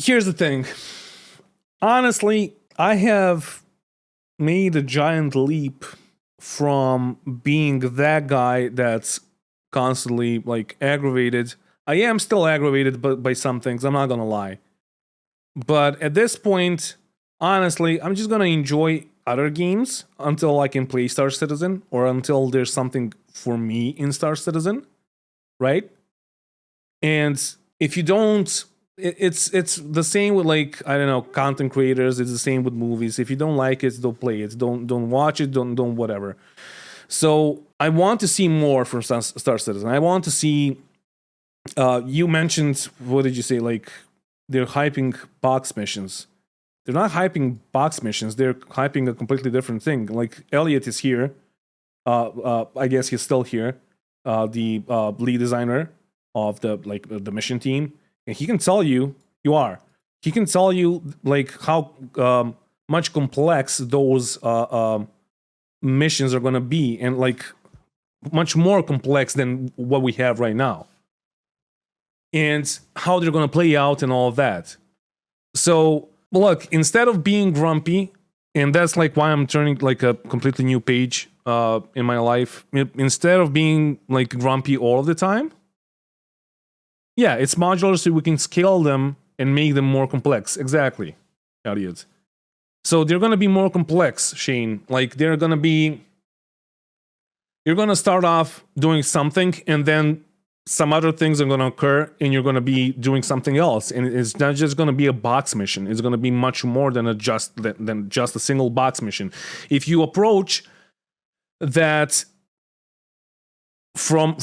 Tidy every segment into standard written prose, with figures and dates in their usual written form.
Here's the thing. Honestly, I have made a giant leap from being that guy that's constantly like aggravated. I am still aggravated by some things, I'm not gonna lie. But at this point, honestly, I'm just gonna enjoy other games until I can play Star Citizen or until there's something for me in Star Citizen, right? And if you don't, it's the same with, like, I don't know, content creators. It's the same with movies. If you don't like it, don't play it. Don't watch it. Don't whatever. So I want to see more from Star Citizen. I want to see. You mentioned, what did you say? Like, they're hyping box missions. They're not hyping box missions. They're hyping a completely different thing. Like, Elliot is here. I guess he's still here. The lead designer of the mission team, and he can tell you He can tell you like how much complex those missions are gonna be, and like much more complex than what we have right now, and how they're gonna play out and all of that. So look, instead of being grumpy, and that's like why I'm turning like a completely new page in my life. Instead of being like grumpy all of the time, yeah, it's modular so we can scale them and make them more complex. Exactly, Elliot. So they're gonna be more complex, Shane. Like they're gonna be. You're gonna start off doing something, and then some other things are gonna occur, and you're gonna be doing something else. And it's not just gonna be a box mission. It's gonna be much more than than just a single box mission. If you approach that from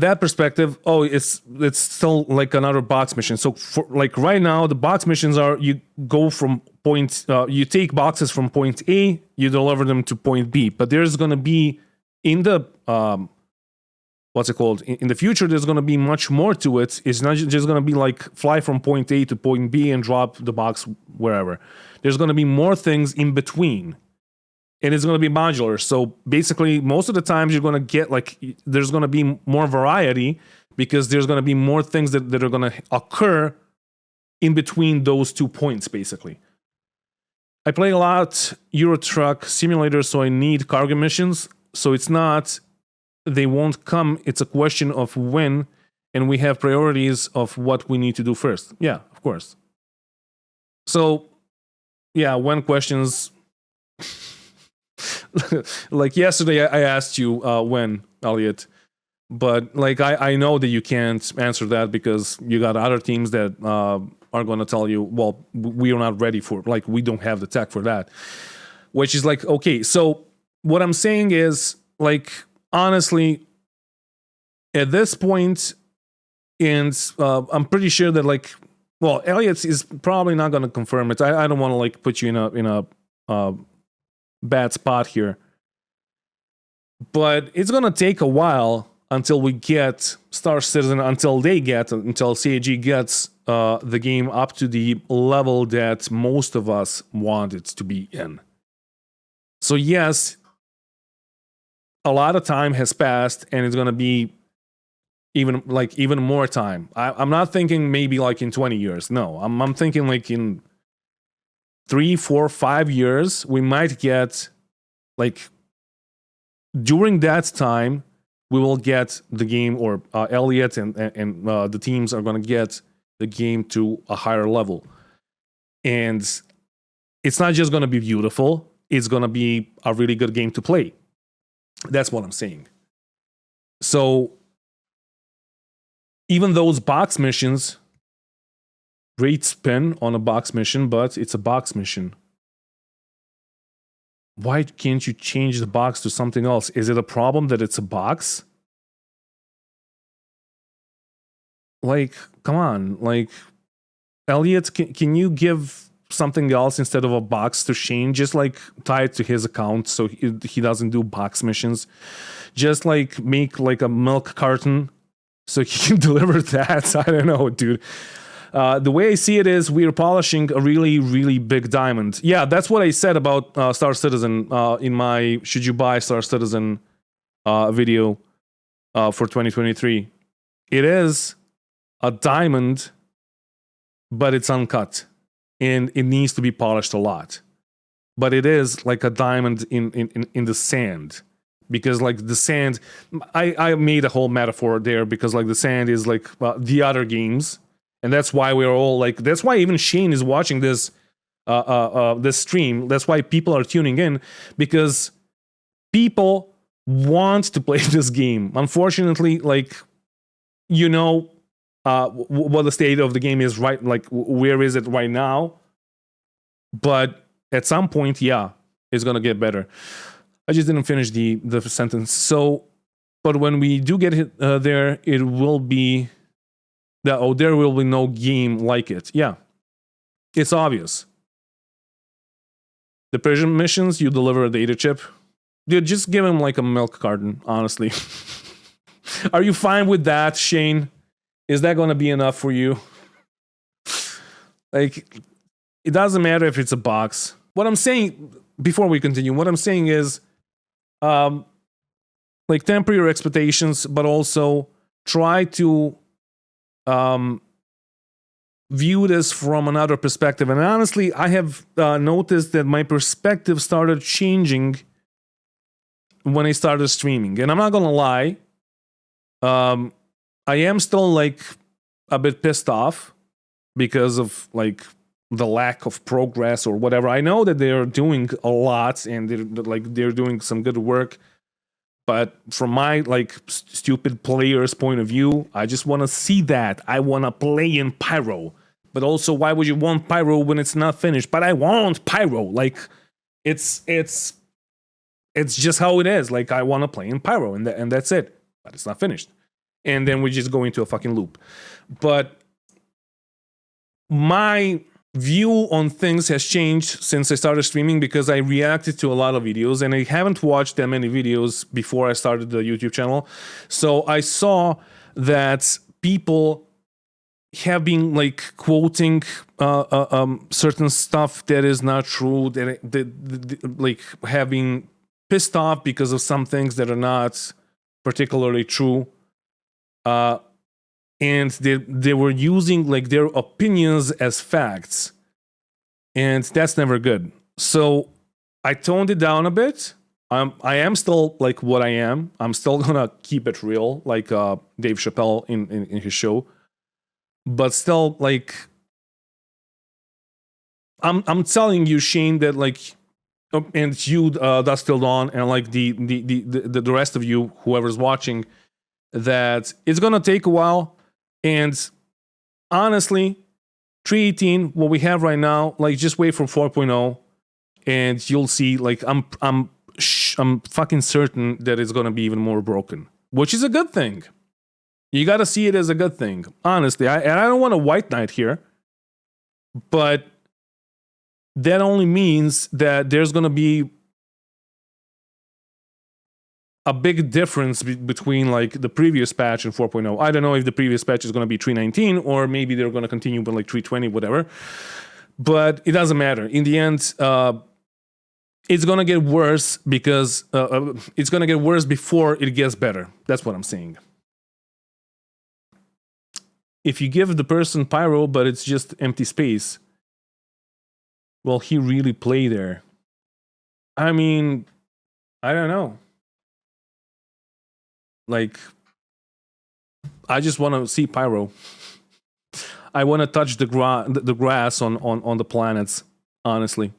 that perspective, oh, it's still like another box mission. So for like right now, the box missions are you go from point, you take boxes from point A, you deliver them to point B. But there's gonna be in the what's it called? In the future, there's gonna be much more to it. It's not just gonna be like fly from point A to point B and drop the box wherever. There's gonna be more things in between. And it's going to be modular. So basically, most of the times you're going to get like, there's going to be more variety because there's going to be more things that are going to occur in between those 2 points, basically. I play a lot Euro Truck Simulator, so I need cargo missions. So it's not, they won't come. It's a question of when, and we have priorities of what we need to do first. Yeah, of course. So, yeah, when questions... like yesterday I asked you when, Elliot, but like I know that you can't answer that because you got other teams that are going to tell you, well, we are not ready for, like, we don't have the tech for that, which is like, okay. So what I'm saying is, like, honestly, at this point, and I'm pretty sure that, like, well, Elliot is probably not going to confirm it. I don't want to like put you in a bad spot here, but it's gonna take a while until we get Star Citizen, until CAG gets the game up to the level that most of us want it to be in. So yes, a lot of time has passed, and it's gonna be even more time. I'm not thinking maybe like in 20 years. No, I'm thinking like in 3, 4, 5 years, we might get, like, during that time, we will get the game, or Elliot and the teams are going to get the game to a higher level. And it's not just going to be beautiful, it's going to be a really good game to play. That's what I'm saying. So, even those box missions, great spin on a box mission, but it's a box mission. Why can't you change the box to something else? Is it a problem that it's a box? Like, come on. Like, Elliot, can you give something else instead of a box to Shane? Just like tie it to his account so he doesn't do box missions. Just like make like a milk carton so he can deliver that. I don't know, dude. The way I see it is we're polishing a really, really big diamond. Yeah, that's what I said about Star Citizen in my Should You Buy Star Citizen video for 2023. It is a diamond but it's uncut and it needs to be polished a lot. But it is like a diamond in the sand, because like the sand, I made a whole metaphor there, because like the sand is like the other games, and that's why we're all like, that's why even Shane is watching this this stream. That's why people are tuning in, because people want to play this game. Unfortunately, like, you know, what the state of the game is, right? Like, where is it right now? But at some point, yeah, it's gonna get better. I just didn't finish the sentence. So, but when we do get it there, it will be that, oh, there will be no game like it. Yeah, it's obvious. The Persian missions, you deliver a data chip. Dude, just give him like a milk carton, honestly. Are you fine with that, Shane? Is that gonna be enough for you? Like, it doesn't matter if it's a box. What I'm saying, before we continue, what I'm saying is, like, temper your expectations, but also try to view this from another perspective. And honestly, I have noticed that my perspective started changing when I started streaming. And I'm not gonna lie, I am still like a bit pissed off because of like the lack of progress or whatever. I know that they're doing a lot and they're doing some good work, but from my like stupid player's point of view, I just want to see that. I want to play in Pyro. But also, why would you want Pyro when it's not finished? But I want Pyro. Like, it's just how it is. Like, I want to play in Pyro, and that's it. But it's not finished. And then we just go into a fucking loop. But my view on things has changed since I started streaming, because I reacted to a lot of videos, and I haven't watched that many videos before I started the YouTube channel. So I saw that people have been like quoting certain stuff that is not true, that like have been pissed off because of some things that are not particularly true. And they were using like their opinions as facts, and that's never good. So I toned it down a bit. I am still like what I am. I'm still gonna keep it real, like Dave Chappelle in his show. But still, like, I'm telling you, Shane, that like, and you, Dust Till Dawn, and like the rest of you, whoever's watching, that it's gonna take a while. And honestly, 3.18, what we have right now, like, just wait for 4.0, and you'll see. Like, I'm fucking certain that it's gonna be even more broken, which is a good thing. You gotta see it as a good thing, honestly. And I don't want a white knight here, but that only means that there's gonna be a big difference between like the previous patch and 4.0. I don't know if the previous patch is going to be 3.19 or maybe they're going to continue with like 3.20, whatever. But it doesn't matter. In the end, it's going to get worse, because it's going to get worse before it gets better. That's what I'm saying. If you give the person Pyro, but it's just empty space, will he really play there? I mean, I don't know. Like, I just want to see Pyro. I want to touch the grass on the planets, honestly.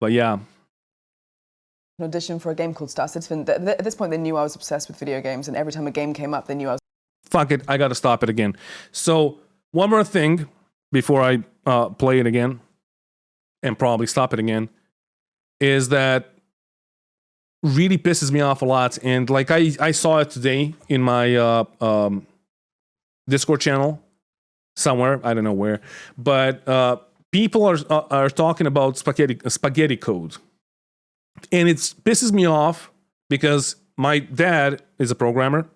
But yeah. An audition for a game called Star Citizen. At this point, they knew I was obsessed with video games, and every time a game came up, they knew I was... Fuck it, I gotta stop it again. So, one more thing before I play it again, and probably stop it again, is that really pisses me off a lot. And like I saw it today in my Discord channel somewhere, I don't know where, but people are talking about spaghetti code, and it pisses me off because my dad is a programmer.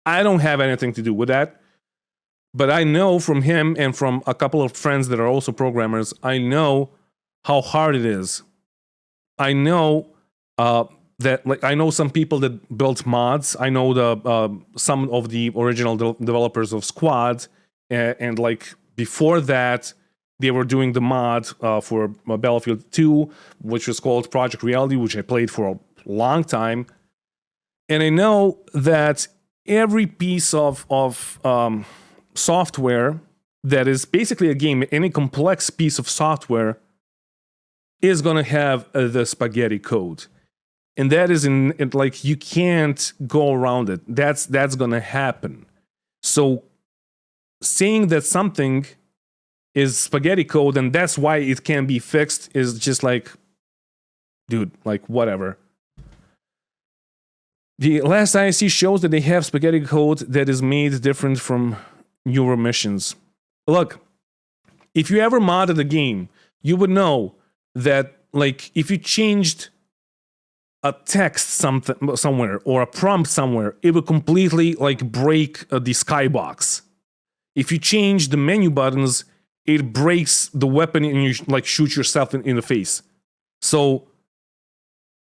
I don't have anything to do with that, but I know from him and from a couple of friends that are also programmers, I know how hard it is. I know that, like, I know some people that built mods. I know some of the original developers of Squad, and like before that, they were doing the mod for Battlefield 2, which was called Project Reality, which I played for a long time. And I know that every piece of software that is basically a game, any complex piece of software, is going to have the spaghetti code. And that is like, you can't go around it. That's going to happen. So saying that something is spaghetti code and that's why it can be fixed is just like, dude, like whatever. The last IC shows that they have spaghetti code that is made different from newer missions. Look, if you ever modded a game, you would know that, like, if you changed a text somewhere or a prompt somewhere, it would completely like break the skybox. If you change the menu buttons, it breaks the weapon and you like shoot yourself in the face. So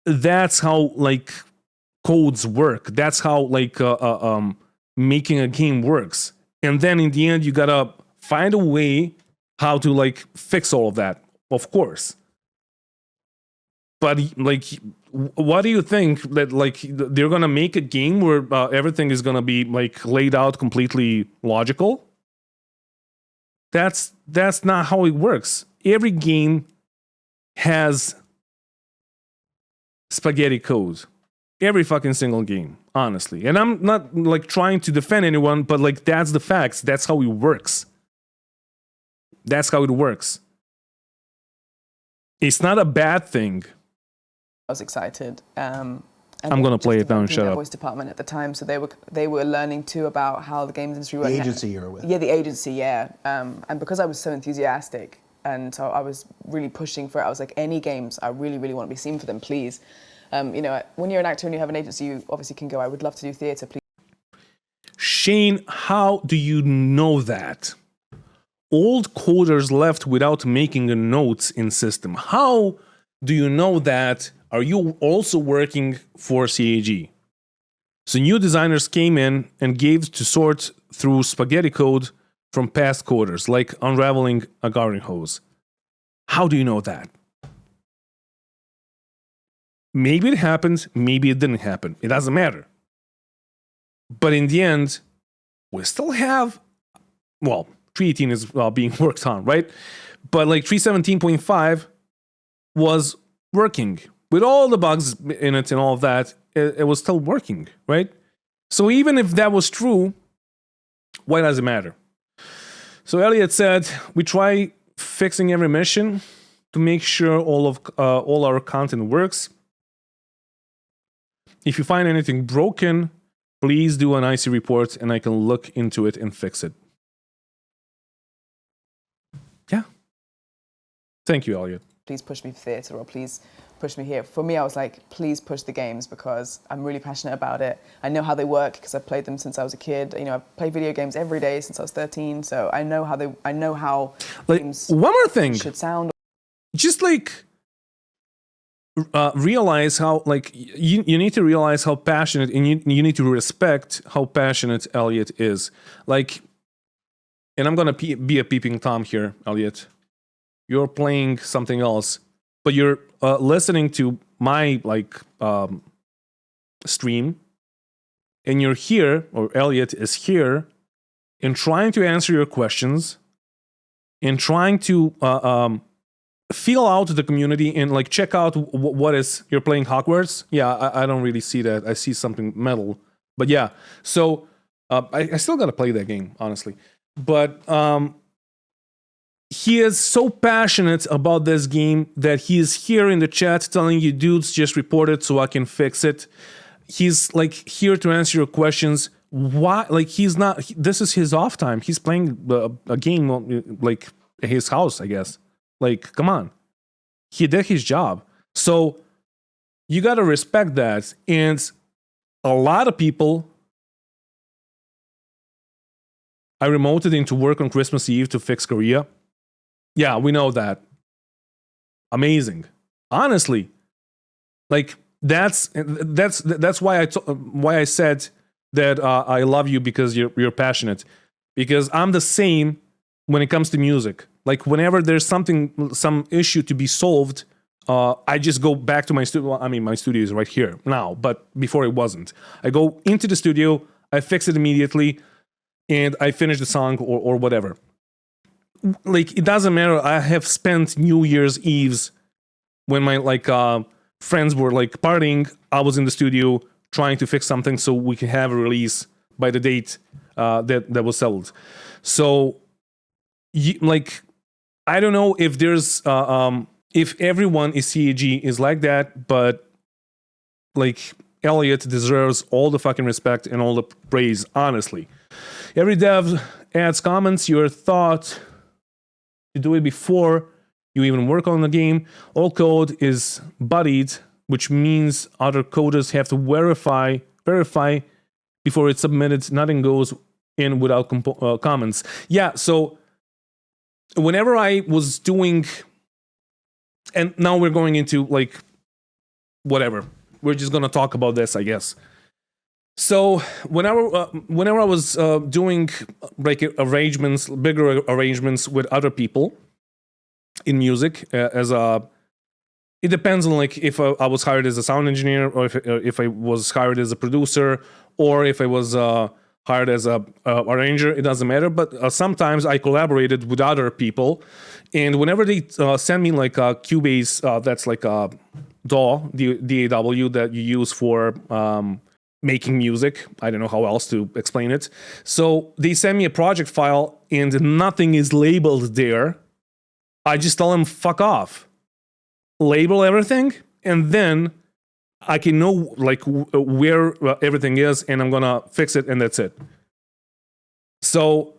that's how like codes work. That's how like making a game works. And then in the end, you gotta find a way how to like fix all of that, of course. But like, what do you think that like they're gonna make a game where everything is gonna be like laid out completely logical? That's not how it works. Every game has spaghetti code. Every fucking single game, honestly. And I'm not like trying to defend anyone, but like that's the facts. That's how it works. That's how it works. It's not a bad thing. I was excited. And I'm gonna play it now and shut up. Voice department at the time, so they were learning too about how the games industry works. The agency you were with. Yeah, the agency, yeah. And because I was so enthusiastic, and so I was really pushing for it. I was like, any games, I really, really want to be seen for them, please. You know, when you're an actor and you have an agency, you obviously can go, I would love to do theatre, please. Shane, how do you know that? Old coders left without making a notes in system. How do you know that? Are you also working for CAG? So new designers came in and gave to sort through spaghetti code from past coders, like unraveling a garden hose. How do you know that? Maybe it happened, maybe it didn't happen. It doesn't matter. But in the end, we still have, well, 318 is being worked on, right? But like 317.5 was working. With all the bugs in it and all of that, it was still working, right? So even if that was true, why does it matter? So Elliot said, we try fixing every mission to make sure all our content works. If you find anything broken, please do an IC report and I can look into it and fix it. Yeah. Thank you, Elliot. Please push me for theatre, or please push me here. For me, I was like, please push the games because I'm really passionate about it. I know how they work because I've played them since I was a kid. You know, I've played video games every day since I was 13, so I know how like, games one more thing should sound. Just like realize how, like, you need to realize how passionate, and you need to respect how passionate Elliot is. Like, and I'm gonna be a peeping Tom here, Elliot. You're playing something else, but you're listening to my stream, and you're here, or Elliot is here, and trying to answer your questions, and trying to feel out the community and like check out what is you're playing Hogwarts. Yeah, I don't really see that. I see something metal, but yeah. So I still gotta play that game, honestly. But he is so passionate about this game that he is here in the chat telling you, dudes, just report it so I can fix it. He's like here to answer your questions. Why? Like, he's not. This is his off time. He's playing a game like at his house, I guess. Like, come on. He did his job. So you got to respect that. And a lot of people, I remoted into work on Christmas Eve to fix Korea. Yeah, we know that. Amazing. Honestly, like that's why I said that I love you, because you're passionate. because I'm the same when it comes to music. Like whenever there's some issue to be solved, I just go back to my studio. I mean, my studio is right here now, but before it wasn't. I go into the studio, I fix it immediately, and I finish the song or whatever. Like, it doesn't matter. I have spent New Year's Eves when my friends were like partying. I was in the studio trying to fix something so we can have a release by the date that was settled. So, I don't know if there's if everyone is CAG is like that, but like Elliot deserves all the fucking respect and all the praise. Honestly, every dev adds comments. Your thought to do it before you even work on the game. All code is buddied, which means other coders have to verify before it's submitted. Nothing goes in without comments. Yeah, so whenever I was doing, and now we're going into like whatever. We're just gonna talk about this, I guess. So whenever I was doing like arrangements, bigger arrangements with other people in music, it depends on like if I was hired as a sound engineer, or if I was hired as a producer, or if I was hired as a arranger. It doesn't matter. But sometimes I collaborated with other people, and whenever they send me like a Cubase, that's like a DAW, DAW that you use for making music. I don't know how else to explain it. So they send me a project file and nothing is labeled there. I just tell them, fuck off. Label everything, and then I can know like where everything is, and I'm gonna fix it, and that's it. So,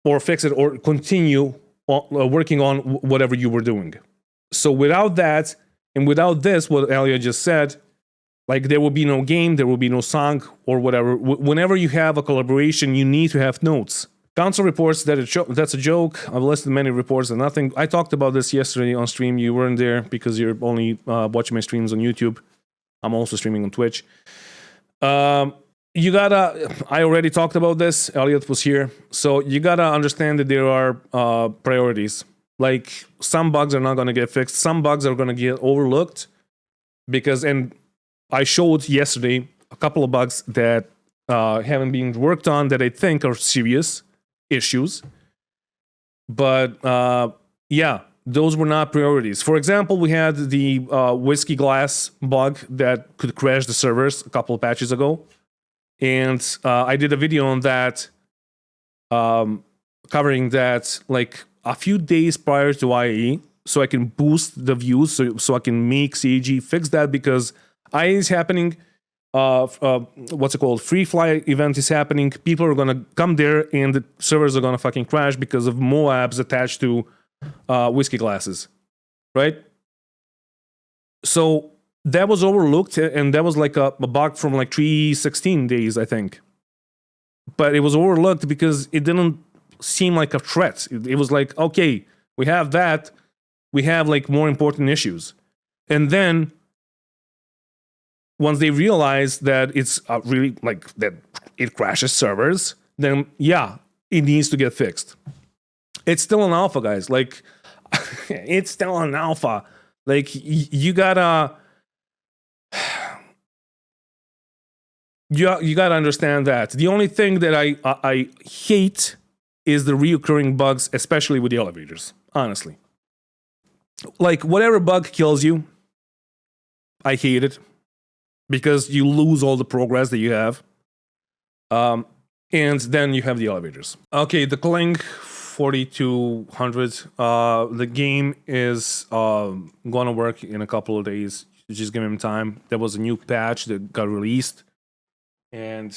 or fix it, or continue working on whatever you were doing. So without that, and without this, what Elia just said, like there will be no game, there will be no song, or whatever. Whenever you have a collaboration, you need to have notes. Council reports that that's a joke. I've listed many reports and nothing. I talked about this yesterday on stream. You weren't there because you're only watching my streams on YouTube. I'm also streaming on Twitch. I already talked about this. Elliot was here. So you gotta understand that there are priorities. Like some bugs are not gonna get fixed. Some bugs are gonna get overlooked because, and I showed yesterday a couple of bugs that haven't been worked on that I think are serious issues. But yeah, those were not priorities. For example, we had the whiskey glass bug that could crash the servers a couple of patches ago. And I did a video on that, covering that like a few days prior to IAE, so I can boost the views, so I can make CAG fix that, because IAE is happening. What's it called? Free fly event is happening. People are gonna come there, and the servers are gonna fucking crash because of Moabs attached to whiskey glasses, right? So that was overlooked, and that was like a bug from like 316 days, I think. But it was overlooked because it didn't seem like a threat. It was like, okay, we have that. We have like more important issues, and then once they realize that it's really like that it crashes servers, then yeah, it needs to get fixed. It's still an alpha, guys. Like, it's still an alpha. Like, you gotta you gotta understand that. The only thing that I hate is the reoccurring bugs, especially with the elevators. Honestly, like whatever bug kills you, I hate it. Because you lose all the progress that you have. And then you have the elevators. Okay, the Clink 4200. The game is gonna work in a couple of days. Just give him time. There was a new patch that got released. And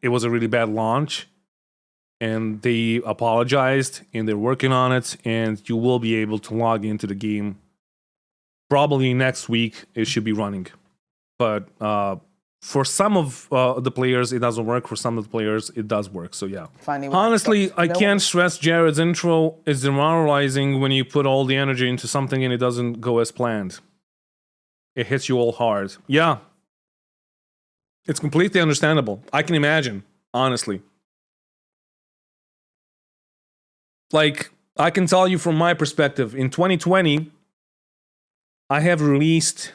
it was a really bad launch. And they apologized, and they're working on it. And you will be able to log into the game. Probably next week, it should be running. But for some of the players, it doesn't work. For some of the players, it does work. So yeah. Finally, honestly, I can't stress Jared's intro. It's demoralizing when you put all the energy into something and it doesn't go as planned. It hits you all hard. Yeah. It's completely understandable. I can imagine, honestly. Like, I can tell you from my perspective, in 2020, I have released,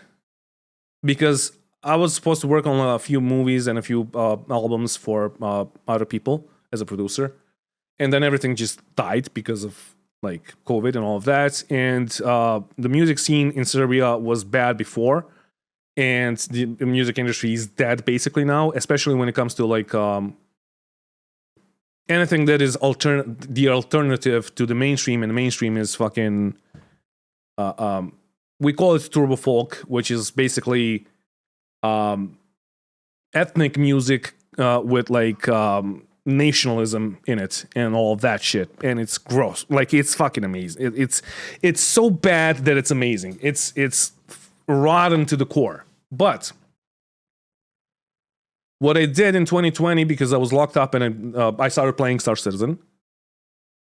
because I was supposed to work on a few movies and a few albums for other people as a producer, and then everything just died because of like COVID and all of that. And the music scene in Serbia was bad before, and the music industry is dead basically now, especially when it comes to like anything that is the alternative to the mainstream, and the mainstream is fucking we call it turbo folk, which is basically ethnic music with like nationalism in it and all of that shit, and it's gross. Like, it's fucking amazing. It's so bad that it's amazing. It's rotten to the core. But what I did in 2020, because I was locked up and I started playing Star Citizen,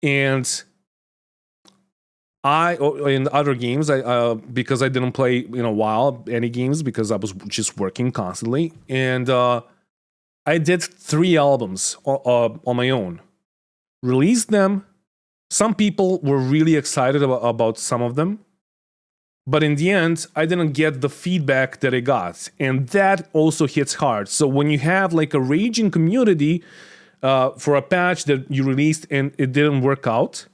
and in other games, I because I didn't play in a while any games because I was just working constantly, and I did 3 albums on my own, released them. Some people were really excited about some of them, but in the end, I didn't get the feedback that I got, and that also hits hard. So when you have like a raging community for a patch that you released and it didn't work out,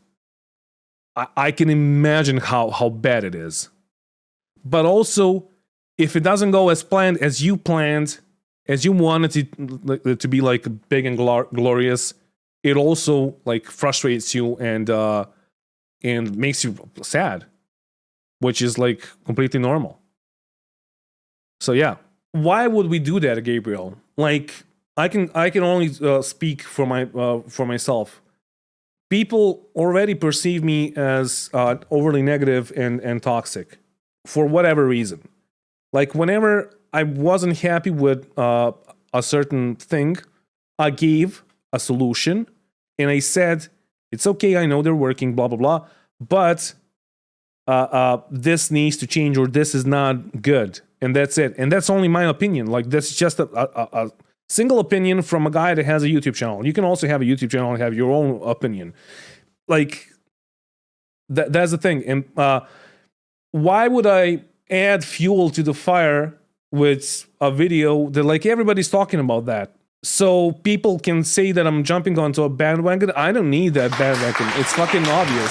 I can imagine how bad it is. But also, if it doesn't go as planned, as you wanted it to be like big and glorious, it also like frustrates you and makes you sad, which is like completely normal. So yeah, why would we do that, Gabriel? Like, I can only speak for myself. People already perceive me as overly negative and toxic for whatever reason. Like, whenever I wasn't happy with a certain thing, I gave a solution and I said, it's okay, I know they're working, blah, blah, blah, but this needs to change, or this is not good. And that's it. And that's only my opinion. Like, that's just a single opinion from a guy that has a YouTube channel. You can also have a YouTube channel and have your own opinion. Like, that's the thing. And why would I add fuel to the fire with a video that like everybody's talking about that? So people can say that I'm jumping onto a bandwagon. I don't need that bandwagon. It's fucking obvious.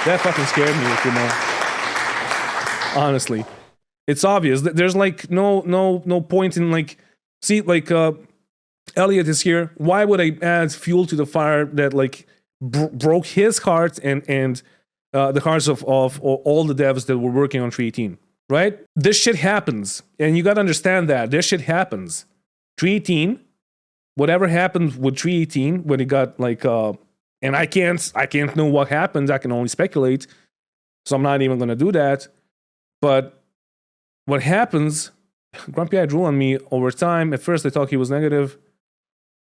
That fucking scared me, if you know. Honestly. It's obvious. There's like no point in like, see, like Elliot is here. Why would I add fuel to the fire that like broke his heart and the hearts of all the devs that were working on 318, right? This shit happens, and you gotta understand that this shit happens. 318, whatever happened with 318 when it got like and I can't know what happened. I can only speculate, so I'm not even gonna do that. But what happens? Grumpy Eye drew on me over time. At first, I thought he was negative,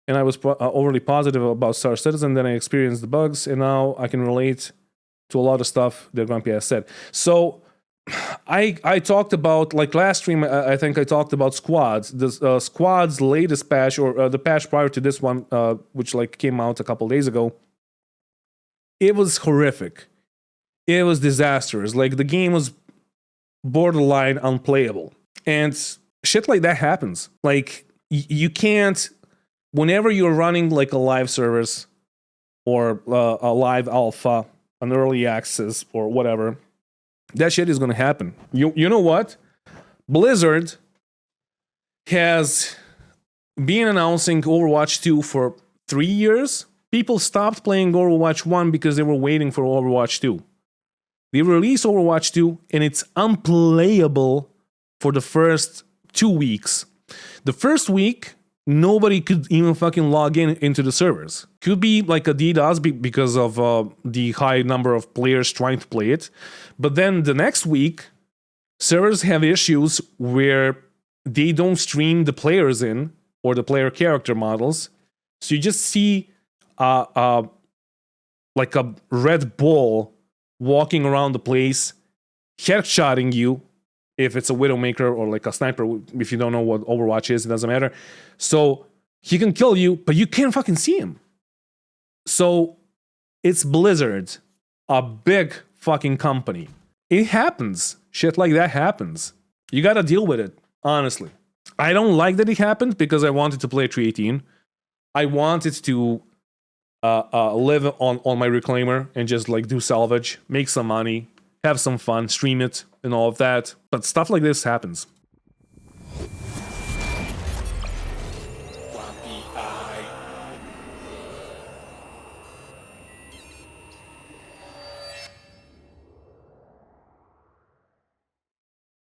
and I was overly positive about Star Citizen. Then I experienced the bugs, and now I can relate to a lot of stuff that Grumpy Eye said. So I talked about, like last stream, I think I talked about Squads. The Squads latest patch, or the patch prior to this one, which like came out a couple days ago. It was horrific. It was disastrous. Like, the game was borderline unplayable. And shit like that happens. Like, you can't, whenever you're running like a live service or a live alpha, an early access or whatever, that shit is gonna happen. You know what? Blizzard has been announcing Overwatch 2 for 3 years. People stopped playing Overwatch 1 because they were waiting for Overwatch 2. They released Overwatch 2 and it's unplayable for the first 2 weeks. The first week, nobody could even fucking log into the servers. Could be like a DDoS because of the high number of players trying to play it. But then the next week, servers have issues where they don't stream the players in, or the player character models. So you just see like a red ball walking around the place, headshotting you, if it's a Widowmaker or like a sniper. If you don't know what Overwatch is, it doesn't matter. So he can kill you, but you can't fucking see him. So It's Blizzard, a big fucking company. It happens. Shit like that happens. You gotta deal with it, honestly. I don't like that it happened because I wanted to play 318. I wanted to live on my reclaimer and just like do salvage, make some money, have some fun, stream it, and all of that. But stuff like this happens.